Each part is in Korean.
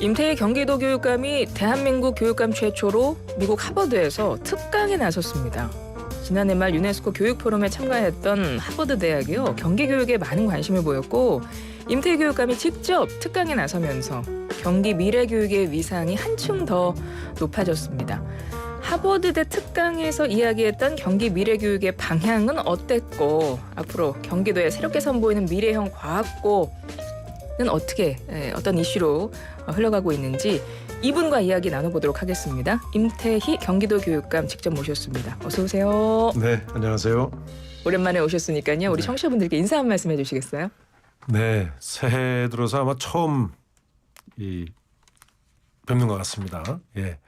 임태희 경기도 교육감이 대한민국 교육감 최초로 미국 하버드에서 특강에 나섰습니다. 지난해 말 유네스코 교육 포럼에 참가했던 하버드 대학이요, 경기 교육에 많은 관심을 보였고 임태희 교육감이 직접 특강에 나서면서 경기 미래 교육의 위상이 한층 더 높아졌습니다. 하버드대 특강에서 이야기했던 경기 미래 교육의 방향은 어땠고 앞으로 경기도에 새롭게 선보이는 미래형 과학고는 어떻게 어떤 이슈로 흘러가고 있는지 이분과 이야기 나눠보도록 하겠습니다. 임태희 경기도 교육감 직접 모셨습니다. 어서 오세요. 네, 안녕하세요. 오랜만에 오셨으니까요. 우리 청취자분들께 인사 한 말씀 해주시겠어요? 네, 새해 들어서 아마 처음 뵙는 것 같습니다. 예,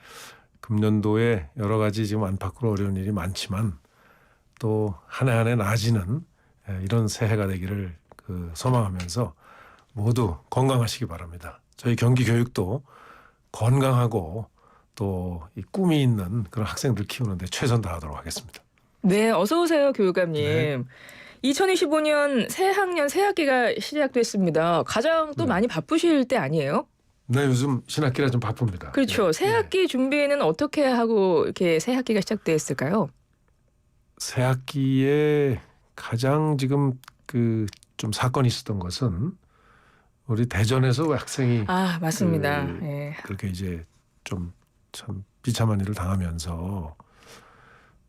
금년도에 여러 가지 지금 안팎으로 어려운 일이 많지만 또 한 해 한 해 나아지는 이런 새해가 되기를 소망하면서 모두 건강하시기 바랍니다. 저희 경기 교육도 건강하고 또 이 꿈이 있는 그런 학생들 키우는데 최선 다하도록 하겠습니다. 네, 어서 오세요, 교육감님. 네. 2025년 새 학년 새 학기가 시작됐습니다. 가장 또 많이 바쁘실 때 아니에요? 네, 요즘 신학기라 좀 바쁩니다. 그렇죠. 네. 새 학기 준비는 어떻게 하고 이렇게 새 학기가 시작됐을까요? 새 학기에 가장 지금 좀 사건이 있었던 것은 우리 대전에서 학생이 맞습니다. 예. 그렇게 이제 좀 참 비참한 일을 당하면서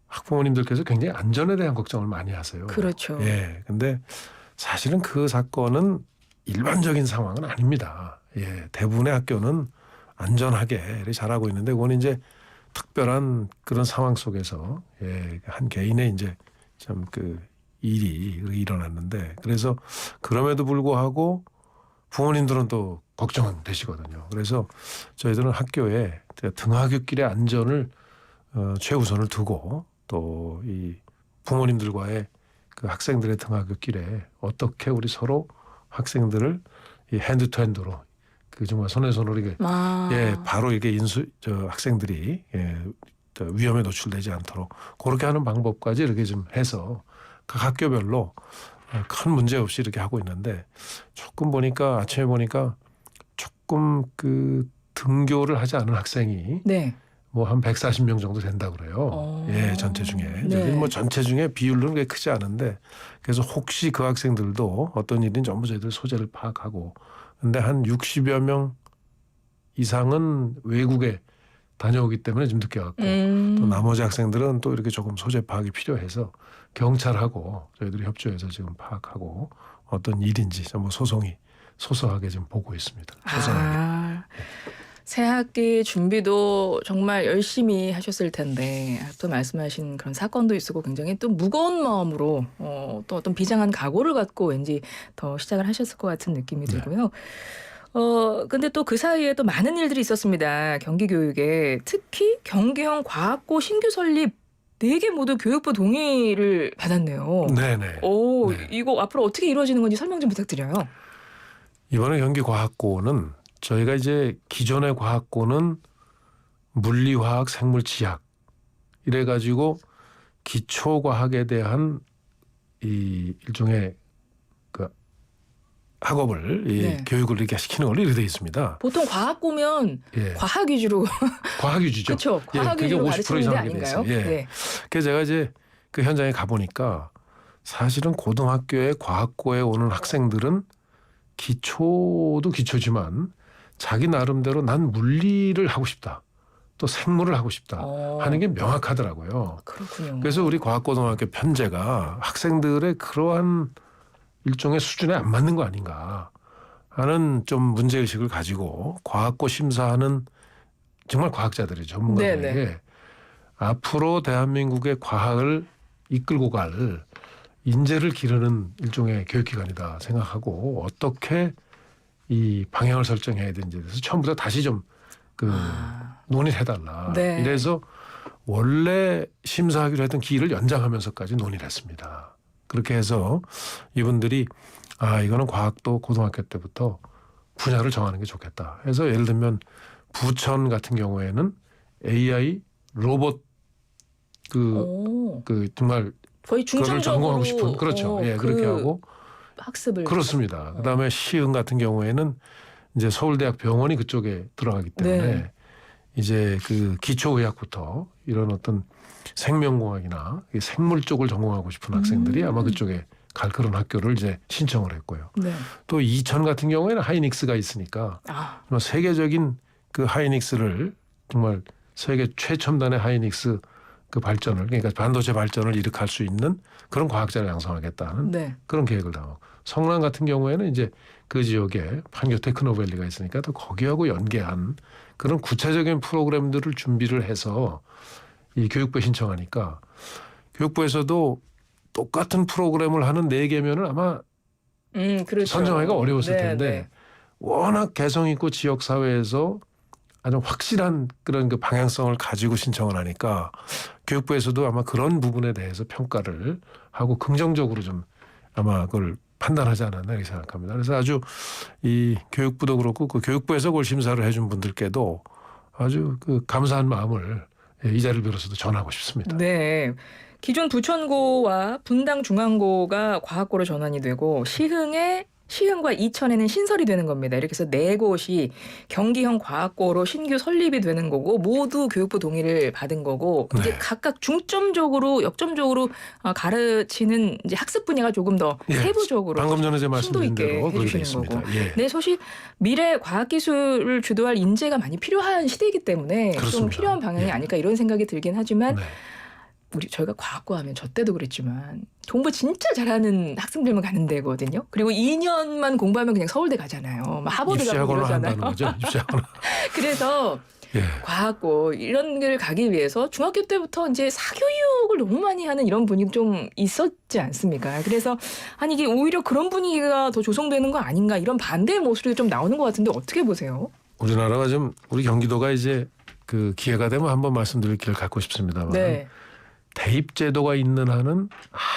학부모님들께서 굉장히 안전에 대한 걱정을 많이 하세요. 그렇죠. 예. 근데 사실은 그 사건은 일반적인 상황은 아닙니다. 예. 대부분의 학교는 안전하게 이렇게 잘하고 있는데 그건 이제 특별한 그런 상황 속에서 한 개인의 이제 참 일이 일어났는데 그래서 그럼에도 불구하고 부모님들은 또 걱정은 되시거든요. 그래서 저희들은 학교에 등하굣길의 안전을 최우선을 두고 또 이 부모님들과의 그 학생들의 등하굣길에 어떻게 우리 서로 학생들을 이 핸드 투 핸드로 정말 손에 손으로 이게 바로 이게 학생들이 위험에 노출되지 않도록 그렇게 하는 방법까지 이렇게 좀 해서 각 학교별로 큰 문제 없이 이렇게 하고 있는데 아침에 보니까 조금 등교를 하지 않은 학생이 뭐 한 140명 정도 된다고 그래요. 예, 전체 중에. 네. 뭐 전체 중에 비율로는 그게 크지 않은데 그래서 혹시 그 학생들도 어떤 일인지 전부 저희들 소재를 파악하고 근데 한 60여 명 이상은 외국에 다녀오기 때문에 좀 늦게 왔고 또 나머지 학생들은 또 이렇게 조금 소재 파악이 필요해서 경찰하고 저희들이 협조해서 지금 파악하고 어떤 일인지 뭐 소소하게 좀 보고 있습니다. 소소하게. 새 학기 준비도 정말 열심히 하셨을 텐데 또 말씀하신 그런 사건도 있었고 굉장히 또 무거운 마음으로 또 어떤 비장한 각오를 갖고 왠지 더 시작을 하셨을 것 같은 느낌이 들고요. 근데 또 그 사이에 또 많은 일들이 있었습니다. 경기교육에 특히 경기형 과학고 신규 설립 4개 모두 교육부 동의를 받았네요. 네네. 이거 앞으로 어떻게 이루어지는 건지 설명 좀 부탁드려요. 이번에 경기과학고는 저희가 이제 기존의 과학고는 물리화학, 생물치학 이래가지고 기초과학에 대한 이 일종의 학업을 교육을 이렇게 시키는 걸로 이렇게 되어 있습니다. 보통 과학고면 과학 위주로 과학 위주죠. 그렇죠. 과학 위주로 가르치는 데 아닌가요? 그래서 제가 이제 그 현장에 가보니까 사실은 고등학교에 과학고에 오는 학생들은 기초도 기초지만 자기 나름대로 난 물리를 하고 싶다. 또 생물을 하고 싶다 하는 게 명확하더라고요. 그렇군요. 그래서 우리 과학고등학교 편제가 학생들의 그러한 일종의 수준에 안 맞는 거 아닌가 하는 좀 문제의식을 가지고 과학고 심사하는 정말 과학자들이 전문가들에게 앞으로 대한민국의 과학을 이끌고 갈 인재를 기르는 일종의 교육기관이다 생각하고 어떻게 이 방향을 설정해야 되는지에 대해서 처음부터 다시 좀 논의를 해달라. 이래서 원래 심사하기로 했던 기일을 연장하면서까지 논의를 했습니다. 그렇게 해서 이분들이 이거는 과학도 고등학교 때부터 분야를 정하는 게 좋겠다. 해서 예를 들면 부천 같은 경우에는 AI 로봇 정말 거의 그거를 전공하고 싶은 그렇죠. 그렇게 하고 학습을 그렇습니다. 그다음에 시흥 같은 경우에는 이제 서울대학 병원이 그쪽에 들어가기 때문에 네. 이제 그 기초의학부터 이런 어떤 생명공학이나 이 생물 쪽을 전공하고 싶은 학생들이 아마 그쪽에 갈 그런 학교를 이제 신청을 했고요. 네. 또 이천 같은 경우에는 하이닉스가 있으니까 아, 정말 세계적인 그 하이닉스를 정말 세계 최첨단의 하이닉스 그 발전을 그러니까 반도체 발전을 일으킬 수 있는 그런 과학자를 양성하겠다는 네. 그런 계획을 당하고 성남 같은 경우에는 이제 그 지역에 판교 테크노밸리가 있으니까 또 거기하고 연계한 그런 구체적인 프로그램들을 준비를 해서 이 교육부에 신청하니까 교육부에서도 똑같은 프로그램을 하는 4개면은 아마 그렇죠. 선정하기가 어려웠을 네, 텐데 네. 워낙 개성 있고 지역 사회에서 아주 확실한 그런 그 방향성을 가지고 신청을 하니까 교육부에서도 아마 그런 부분에 대해서 평가를 하고 긍정적으로 좀 아마 그걸 판단하지 않았나 이렇게 생각합니다. 그래서 아주 이 교육부도 그렇고 그 교육부에서 그걸 심사를 해준 분들께도 아주 그 감사한 마음을 이 자리를 빌어서도 전하고 싶습니다. 네. 기존 부천고와 분당 중앙고가 과학고로 전환이 되고 시흥과 이천에는 신설이 되는 겁니다. 이렇게 해서 4곳이 경기형 과학고로 신규 설립이 되는 거고 모두 교육부 동의를 받은 거고 이제 네. 각각 중점적으로 역점적으로 가르치는 이제 학습 분야가 조금 더 예, 세부적으로 방금 전에 제가 심도 말씀드린 있게 대로 그렇게 되어 해주시는 있습니다. 거고. 예. 네, 사실 미래 과학기술을 주도할 인재가 많이 필요한 시대이기 때문에 좀 그렇습니다. 필요한 방향이 예. 아닐까 이런 생각이 들긴 하지만 네. 저희가 과학고 하면 저 때도 그랬지만 공부 진짜 잘하는 학생들만 가는 데거든요. 그리고 2년만 공부하면 그냥 서울대 가잖아요. 막 하버드 가고 입시하거나 이러잖아요. 한다는 거죠. 입시하거나. 그래서 예. 과학고 이런 걸 가기 위해서 중학교 때부터 이제 사교육을 너무 많이 하는 이런 분위기 좀 있었지 않습니까? 그래서 아니 이게 오히려 그런 분위기가 더 조성되는 거 아닌가 이런 반대의 모습이 좀 나오는 것 같은데 어떻게 보세요? 우리나라가 좀 우리 경기도가 이제 그 기회가 되면 한번 말씀드릴 기회를 갖고 싶습니다만 네. 대입 제도가 있는 한은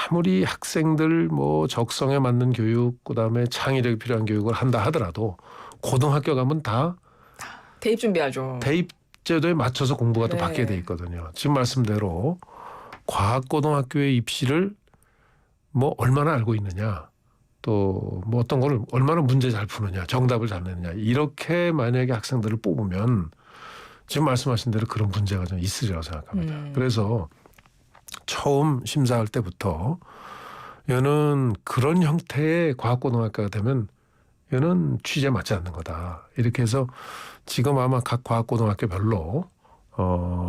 아무리 학생들 뭐 적성에 맞는 교육 그다음에 창의력이 필요한 교육을 한다 하더라도 고등학교 가면 다 대입 준비하죠. 대입 제도에 맞춰서 공부가 또 네. 받게 돼 있거든요. 지금 말씀대로 과학고등학교의 입시를 뭐 얼마나 알고 있느냐 또 뭐 어떤 거를 얼마나 문제 잘 푸느냐 정답을 잘 내느냐 이렇게 만약에 학생들을 뽑으면 지금 말씀하신 대로 그런 문제가 좀 있으리라고 생각합니다. 그래서 처음 심사할 때부터 얘는 그런 형태의 과학고등학교가 되면 얘는 취지에 맞지 않는 거다. 이렇게 해서 지금 아마 각 과학고등학교별로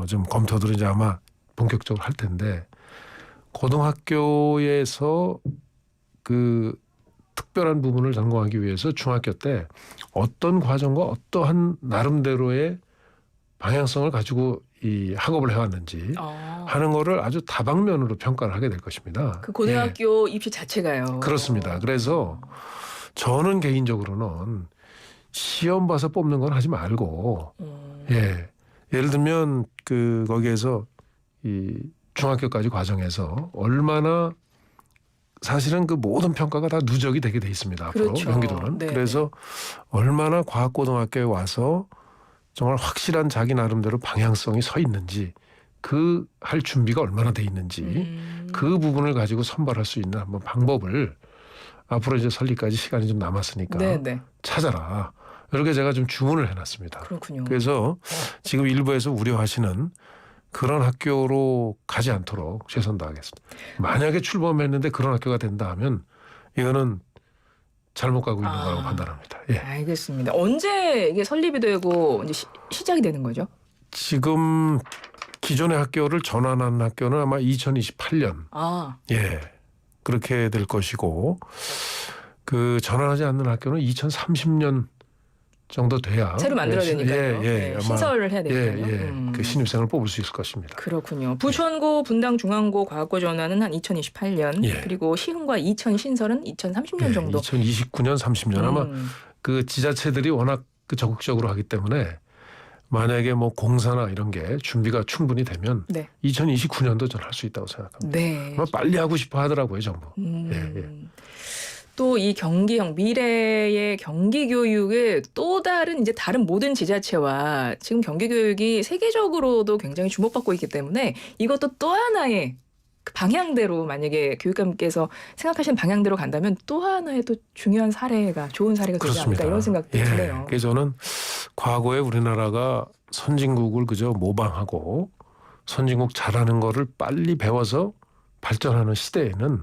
좀 검토들을 이제 아마 본격적으로 할 텐데 고등학교에서 그 특별한 부분을 전공하기 위해서 중학교 때 어떤 과정과 어떠한 나름대로의 방향성을 가지고 이 학업을 해왔는지 하는 거를 아주 다방면으로 평가를 하게 될 것입니다. 그 고등학교 입시 자체가요. 그렇습니다. 그래서 저는 개인적으로는 시험 봐서 뽑는 건 하지 말고 예를 들면 그 거기에서 이 중학교까지 과정에서 얼마나 사실은 그 모든 평가가 다 누적이 되게 돼 있습니다. 앞으로 그렇죠. 경기도는. 네. 그래서 얼마나 과학고등학교에 와서 정말 확실한 자기 나름대로 방향성이 서 있는지 그 할 준비가 얼마나 돼 있는지 그 부분을 가지고 선발할 수 있는 한번 방법을 앞으로 이제 설립까지 시간이 좀 남았으니까 네네. 찾아라. 이렇게 제가 좀 주문을 해놨습니다. 그렇군요. 그래서 지금 일부에서 우려하시는 그런 학교로 가지 않도록 최선 다하겠습니다. 만약에 출범했는데 그런 학교가 된다 하면 이거는 잘못 가고 있는 거라고 판단합니다. 예. 알겠습니다. 언제 이게 설립이 되고 이제 시작이 되는 거죠? 지금 기존의 학교를 전환한 학교는 아마 2028년 예 그렇게 될 것이고 그 전환하지 않는 학교는 2030년 정도 돼야 새로 만들어야 되니까요. 네, 아마 신설을 해야 되니까요. 그 신입생을 뽑을 수 있을 것입니다. 그렇군요. 부천고, 분당 중앙고 과학고 전환은 한 2028년 예. 그리고 시흥과 이천 신설은 2030년 정도. 2029년 30년 아마 그 지자체들이 워낙 그 적극적으로 하기 때문에 만약에 뭐 공사나 이런 게 준비가 충분히 되면 2029년도 전 할 수 있다고 생각합니다. 네. 아마 빨리 하고 싶어 하더라고요, 정부. 또 이 경기형 미래의 경기 교육의 또 다른 이제 다른 모든 지자체와 지금 경기 교육이 세계적으로도 굉장히 주목받고 있기 때문에 이것도 또 하나의 그 방향대로 만약에 교육감께서 생각하시는 방향대로 간다면 또 하나의 또 중요한 사례가 좋은 사례가 되지 않을까 이런 생각도 드네요. 그래서 저는 과거에 우리나라가 선진국을 그저 모방하고 선진국 잘하는 거를 빨리 배워서 발전하는 시대에는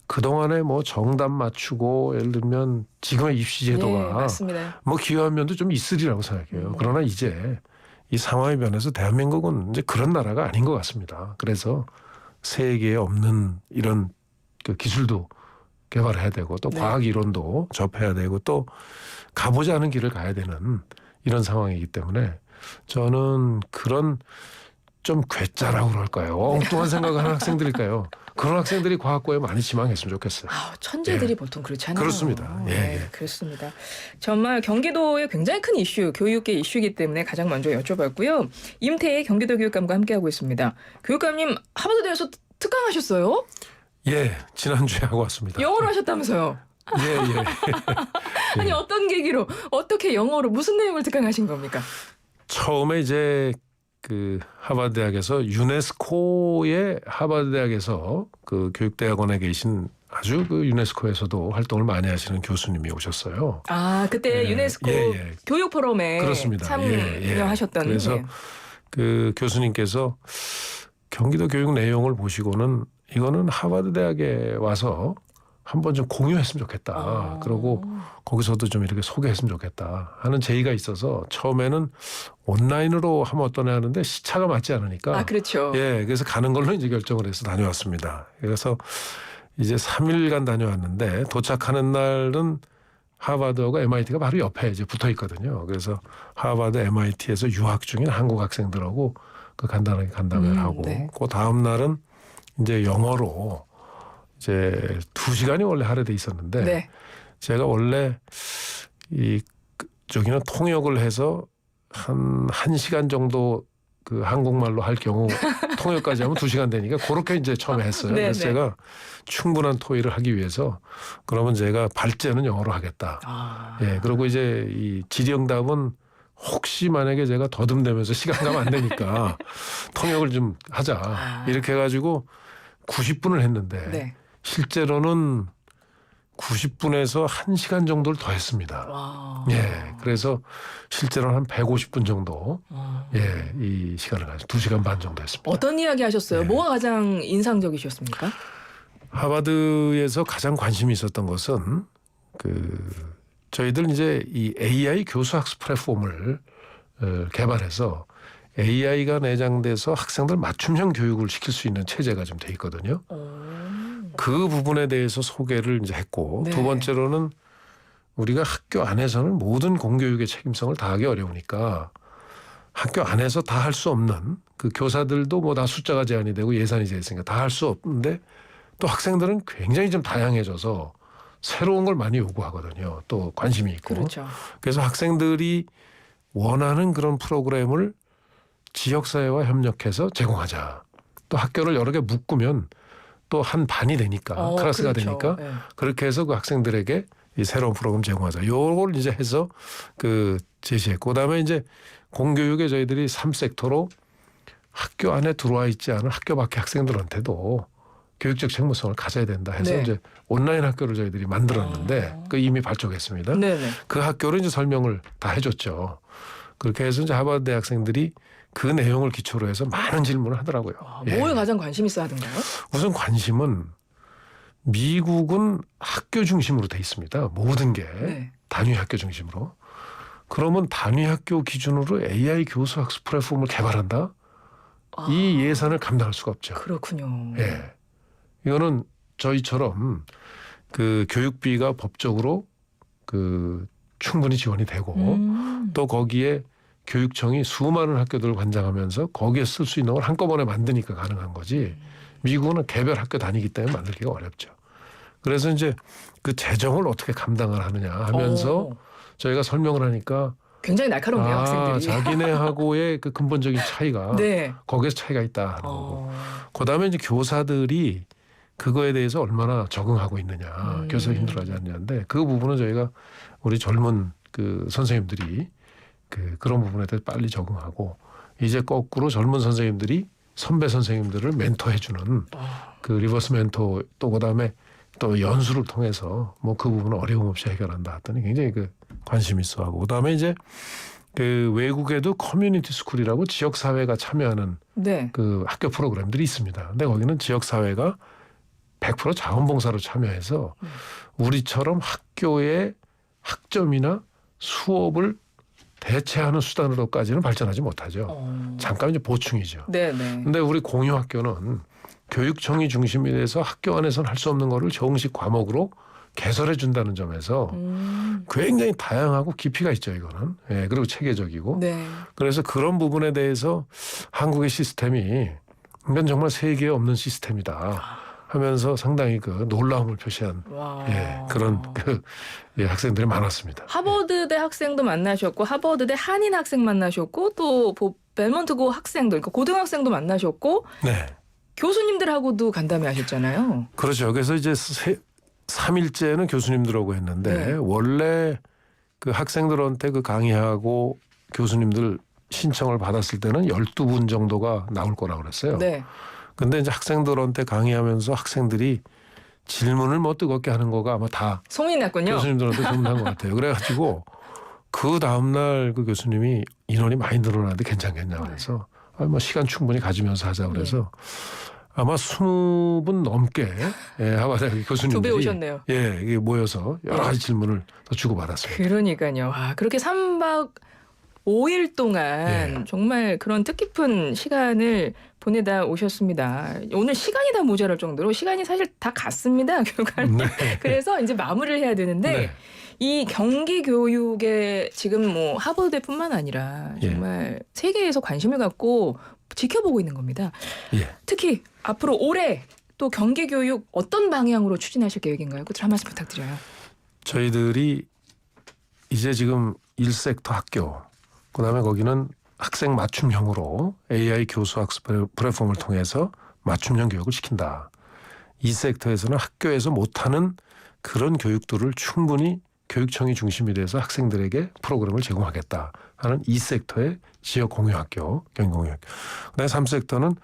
그동안에 뭐 정답 맞추고 예를 들면 지금의 입시 제도가 맞습니다. 뭐 기여한 면도 좀 있으리라고 생각해요. 그러나 이제 이 상황이 변해서 대한민국은 이제 그런 나라가 아닌 것 같습니다. 그래서 세계에 없는 이런 그 기술도 개발해야 되고 또 과학 이론도 접해야 되고 또 가보지 않은 길을 가야 되는 이런 상황이기 때문에 저는 그런 좀 괴짜라고 그럴까요? 엉뚱한 생각을 하는 학생들일까요? 그런 학생들이 과학고에 많이 지망했으면 좋겠어요. 천재들이 보통 그렇지 않나요? 그렇습니다. 그렇습니다. 정말 경기도의 굉장히 큰 이슈, 교육계 이슈이기 때문에 가장 먼저 여쭤봤고요. 임태희 경기도 교육감과 함께하고 있습니다. 교육감님 하버드대에서 특강하셨어요? 예, 지난주에 하고 왔습니다. 영어로 하셨다면서요? 예. 아니 어떤 계기로 어떻게 영어로 무슨 내용을 특강하신 겁니까? 처음에 이제 그 하버드 대학에서 유네스코의 하버드 대학에서 그 교육대학원에 계신 아주 그 유네스코에서도 활동을 많이 하시는 교수님이 오셨어요. 그때 유네스코 교육 포럼에 그렇습니다. 참여하셨던. 그래서 그 교수님께서 경기도 교육 내용을 보시고는 이거는 하버드 대학에 와서 한번 좀 공유했으면 좋겠다. 그러고 거기서도 좀 이렇게 소개했으면 좋겠다 하는 제의가 있어서 처음에는 온라인으로 하면 어떠냐 하는데 시차가 맞지 않으니까. 그렇죠. 그래서 가는 걸로 이제 결정을 해서 다녀왔습니다. 그래서 이제 3일간 다녀왔는데 도착하는 날은 하버드하고 MIT가 바로 옆에 이제 붙어 있거든요. 그래서 하버드 MIT에서 유학 중인 한국 학생들하고 그 간단하게 간담회를 하고 그 다음 날은 이제 영어로 이제 2시간이 원래 할애돼 있었는데 제가 원래 저기는 통역을 해서 한 1시간 정도 그 한국말로 할 경우 통역까지 하면 2시간 되니까 그렇게 이제 처음에 했어요. 그래서 제가 충분한 토의를 하기 위해서 그러면 제가 발제는 영어로 하겠다. 그리고 이제 이 질의응답은 혹시 만약에 제가 더듬대면서 시간 가면 안 되니까 통역을 좀 하자. 이렇게 해가지고 90분을 했는데 실제로는 90분에서 1시간 정도를 더 했습니다. 그래서 실제로는 한 150분 정도 이 시간을 가지고 2시간 반 정도 했습니다. 어떤 이야기 하셨어요? 뭐가 가장 인상적이셨습니까? 하버드에서 가장 관심이 있었던 것은 저희들 이제 이 AI 교수학습 플랫폼을 개발해서 AI가 내장돼서 학생들 맞춤형 교육을 시킬 수 있는 체제가 좀 돼 있거든요. 그 부분에 대해서 소개를 이제 했고 두 번째로는 우리가 학교 안에서는 모든 공교육의 책임성을 다하기 어려우니까 학교 안에서 다 할 수 없는 그 교사들도 뭐 다 숫자가 제한이 되고 예산이 제한있으니까 다 할 수 없는데 또 학생들은 굉장히 좀 다양해져서 새로운 걸 많이 요구하거든요. 또 관심이 있고. 그렇죠. 그래서 학생들이 원하는 그런 프로그램을 지역사회와 협력해서 제공하자. 또 학교를 여러 개 묶으면 또 한 반이 되니까 클래스가 되니까 그렇게 해서 그 학생들에게 이 새로운 프로그램 제공하자. 요걸 이제 해서 그 제시했고 그다음에 이제 공교육에 저희들이 3섹터로 학교 안에 들어와 있지 않은 학교 밖의 학생들한테도 교육적 책무성을 가져야 된다 해서 이제 온라인 학교를 저희들이 만들었는데 그 이미 발족했습니다. 그 학교를 이제 설명을 다 해줬죠. 그렇게 해서 이제 하버드 대학생들이 그 내용을 기초로 해서 많은 질문을 하더라고요. 뭐에 가장 관심 있어 하던가요? 우선 관심은 미국은 학교 중심으로 돼 있습니다. 모든 게 단위 학교 중심으로. 그러면 단위 학교 기준으로 AI 교수 학습 플랫폼을 개발한다? 이 예산을 감당할 수가 없죠. 그렇군요. 이거는 저희처럼 그 교육비가 법적으로 그 충분히 지원이 되고 또 거기에 교육청이 수많은 학교들을 관장하면서 거기에 쓸 수 있는 걸 한꺼번에 만드니까 가능한 거지. 미국은 개별 학교 다니기 때문에 만들기가 어렵죠. 그래서 이제 그 재정을 어떻게 감당을 하느냐 하면서 저희가 설명을 하니까 굉장히 날카롭네요, 학생들이. 자기네하고의 그 근본적인 차이가 거기에서 차이가 있다 하는 거고. 그다음에 이제 교사들이 그거에 대해서 얼마나 적응하고 있느냐, 교사 힘들어하지 않냐인데 그 부분은 저희가 우리 젊은 그 선생님들이 그런 부분에 대해서 빨리 적응하고 이제 거꾸로 젊은 선생님들이 선배 선생님들을 멘토해주는 그 리버스 멘토 또 그다음에 또 연수를 통해서 뭐 그 부분을 어려움 없이 해결한다 했더니 굉장히 그 관심 있어하고 그다음에 이제 그 외국에도 커뮤니티 스쿨이라고 지역 사회가 참여하는 네. 그 학교 프로그램들이 있습니다. 근데 거기는 지역 사회가 100% 자원봉사로 참여해서 우리처럼 학교의 학점이나 수업을 대체하는 수단으로까지는 발전하지 못하죠. 잠깐 이제 보충이죠. 네네. 근데 우리 공유학교는 교육청이 중심이 돼서 학교 안에서는 할 수 없는 거를 정식 과목으로 개설해 준다는 점에서 굉장히 다양하고 깊이가 있죠, 이거는. 예, 그리고 체계적이고. 네. 그래서 그런 부분에 대해서 한국의 시스템이 이건 정말 세계에 없는 시스템이다 하면서 상당히 그 놀라움을 표시한 와. 예, 그런 그 예, 학생들이 많았습니다. 하버드대 학생도 만나셨고 하버드대 한인 학생 만나셨고 또 벨몬트고 학생도 그러니까 고등학생도 만나셨고 네. 교수님들하고도 간담회 하셨잖아요. 그렇죠. 그래서 이제 3일째는 교수님들하고 했는데 네. 원래 그 학생들한테 그 강의하고 교수님들 신청을 받았을 때는 12분 정도가 나올 거라고 그랬어요. 네. 근데 이제 학생들한테 강의하면서 학생들이 질문을 뭐 뜨겁게 하는 거가 아마 다 소문이 났군요. 교수님들한테 소문난 것 같아요. 그래가지고 그 다음날 그 교수님이 인원이 많이 늘어나는데 괜찮겠냐 그래서 뭐 시간 충분히 가지면서 하자 그래서 아마 20분 넘게 예, 하바드 교수님들이 2배 오셨네요. 예, 이게 모여서 여러 가지 질문을 더 주고받았습니다. 그러니까요. 아, 그렇게 3박 5일 동안 예. 정말 그런 뜻깊은 시간을 보내다 오셨습니다. 오늘 시간이 다 모자랄 정도로 시간이 사실 다 갔습니다. 교육하는. 네. 그래서 이제 마무리를 해야 되는데 네. 이 경기 교육에 지금 뭐 하버드뿐만 아니라 예. 정말 세계에서 관심을 갖고 지켜보고 있는 겁니다. 예. 특히 앞으로 올해 또 경기 교육 어떤 방향으로 추진하실 계획인가요? 그것을 한 말씀 부탁드려요. 저희들이 이제 지금 1섹터 학교 그다음에 거기는 학생 맞춤형으로 AI 교수 학습 플랫폼을 통해서 맞춤형 교육을 시킨다. 2섹터에서는 학교에서 못하는 그런 교육들을 충분히 교육청이 중심이 돼서 학생들에게 프로그램을 제공하겠다 하는 2섹터의 지역 공유학교, 경기공유학교. 그다음에 3섹터는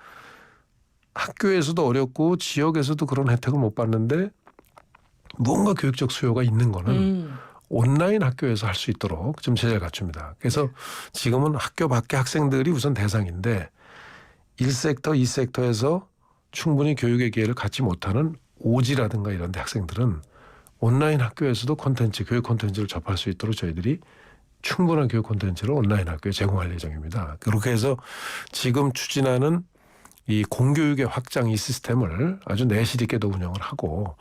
학교에서도 어렵고 지역에서도 그런 혜택을 못 받는데 무언가 교육적 수요가 있는 거는 온라인 학교에서 할 수 있도록 좀 제재를 갖춥니다. 그래서 지금은 학교 밖의 학생들이 우선 대상인데 1섹터, 2섹터에서 충분히 교육의 기회를 갖지 못하는 오지라든가 이런 데 학생들은 온라인 학교에서도 교육 콘텐츠를 접할 수 있도록 저희들이 충분한 교육 콘텐츠를 온라인 학교에 제공할 예정입니다. 그렇게 해서 지금 추진하는 이 공교육의 확장 이 시스템을 아주 내실 있게도 운영을 하고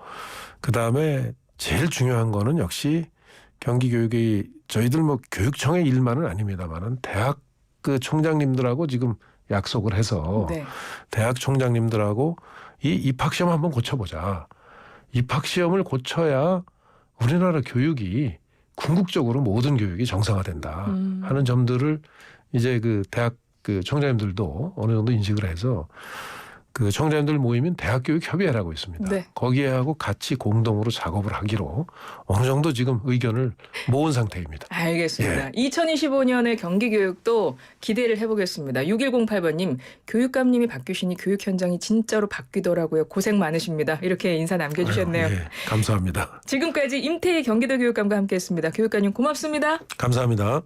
그다음에 제일 중요한 거는 역시 경기교육이 저희들 뭐 교육청의 일만은 아닙니다만은 대학 그 총장님들하고 지금 약속을 해서 네. 대학 총장님들하고 이 입학시험 한번 고쳐보자. 입학시험을 고쳐야 우리나라 교육이 궁극적으로 모든 교육이 정상화된다 하는 점들을 이제 그 대학 그 총장님들도 어느 정도 인식을 해서 그 총장님들 모임인 대학교육협의회라고 있습니다. 네. 거기에하고 같이 공동으로 작업을 하기로 어느 정도 지금 의견을 모은 상태입니다. 알겠습니다. 2025년의 경기교육도 기대를 해보겠습니다. 6108번님 교육감님이 바뀌시니 교육 현장이 진짜로 바뀌더라고요. 고생 많으십니다. 이렇게 인사 남겨주셨네요. 아유, 예, 감사합니다. 지금까지 임태희 경기도 교육감과 함께했습니다. 교육감님 고맙습니다. 감사합니다.